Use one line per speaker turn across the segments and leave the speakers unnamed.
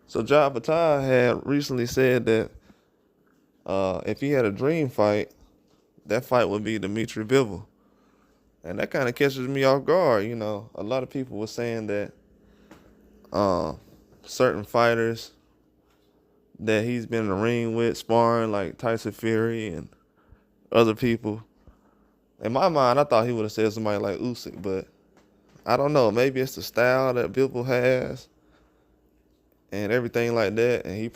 So Opetaia had recently said that if he had a dream fight, that fight would be Dimitri Bivol. And that kind of catches me off guard. You know, a lot of people were saying that uh, certain fighters that he's been in the ring with, sparring, like Tyson Fury and other people. In my mind, I thought he would have said somebody like Usyk, but I don't know. Maybe it's the style that Bivol has and everything like that. And him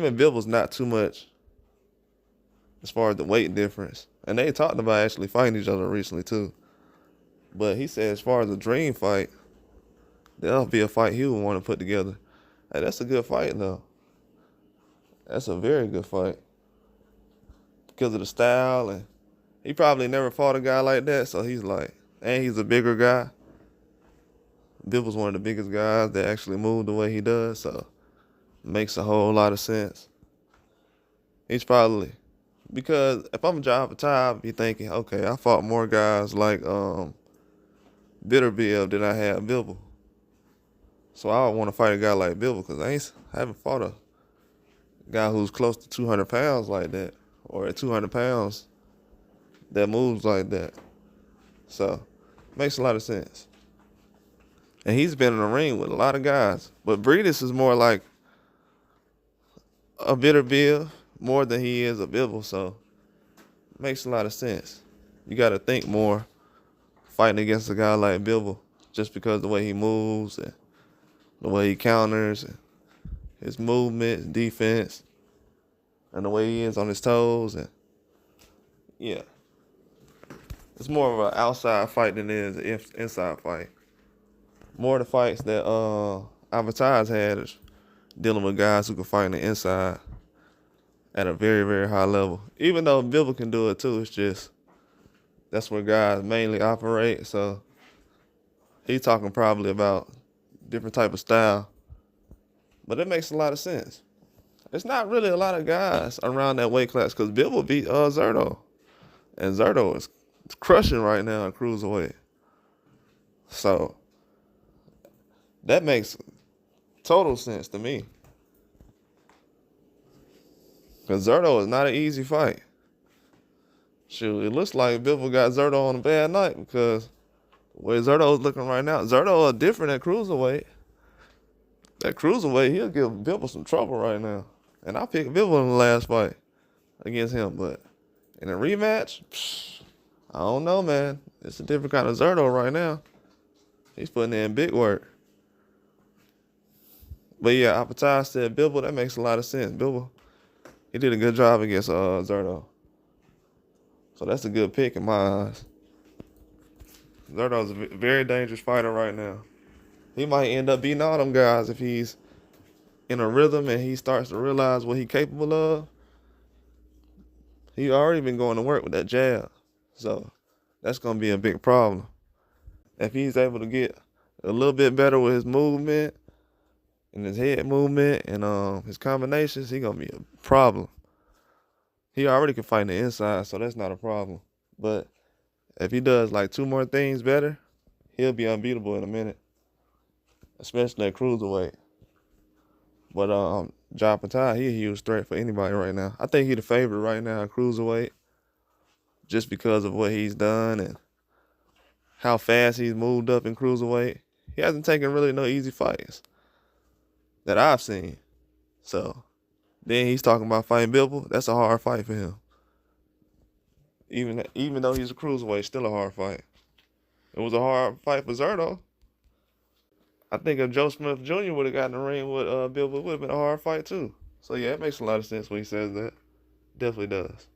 and Bivol's not too much as far as the weight difference. And they talked about actually fighting each other recently too. But he said as far as a dream fight, that'll be a fight he would want to put together. Hey, that's a good fight though. That's a very good fight. Because of the style, and he probably never fought a guy like that, so he's like, and he's a bigger guy. Bivol's one of the biggest guys that actually move the way he does, so it makes a whole lot of sense. He's probably, because if I'm Opetaia, I'd be thinking, okay, I fought more guys like Bitterbill than I had Bivol. So I would want to fight a guy like Bivol because I haven't fought a guy who's close to 200 pounds like that, or at 200 pounds that moves like that. So makes a lot of sense. And he's been in the ring with a lot of guys. But Breedis is more like a Bitterbill more than he is a Bivol, so makes a lot of sense. You got to think more fighting against a guy like Bivol just because of the way he moves and the way he counters and his movement, defense, and the way he is on his toes. And yeah, it's more of an outside fight than it is an inside fight. More of the fights that Opetaia's had is dealing with guys who can fight on the inside at a very, very high level. Even though Bivol can do it too, it's just that's where guys mainly operate. So he's talking probably about different type of style. But it makes a lot of sense. It's not really a lot of guys around that weight class because Bivol beat Zerto. And Zerto is crushing right now at cruiserweight. So that makes total sense to me. Because Zerto is not an easy fight. Shoot, it looks like Bivol got Zerto on a bad night because the way Zerto's looking right now, Zerto is different at cruiserweight. At cruiserweight, he'll give Bivol some trouble right now. And I picked Bivol in the last fight against him. But in a rematch, I don't know, man. It's a different kind of Zerto right now. He's putting in big work. But yeah, Opetaia said Bivol, that makes a lot of sense. Bivol, he did a good job against Zerto. So that's a good pick in my eyes. Zerto's a very dangerous fighter right now. He might end up beating all them guys if he's in a rhythm and he starts to realize what he's capable of. He already been going to work with that jab. So that's going to be a big problem. If he's able to get a little bit better with his movement and his head movement and his combinations, he's going to be a problem. He already can fight on the inside, so that's not a problem. But if he does like 2 more things better, he'll be unbeatable in a minute, especially at cruiserweight. But Opetaia, he a huge threat for anybody right now. I think he's the favorite right now at cruiserweight just because of what he's done and how fast he's moved up in cruiserweight. He hasn't taken really no easy fights that I've seen. So then he's talking about fighting Bivol. That's a hard fight for him. Even though he's a cruiserweight, still a hard fight. It was a hard fight for Zerto. I think if Joe Smith Jr. would have gotten in the ring with Bivol, it would have been a hard fight too. So yeah, it makes a lot of sense when he says that. Definitely does.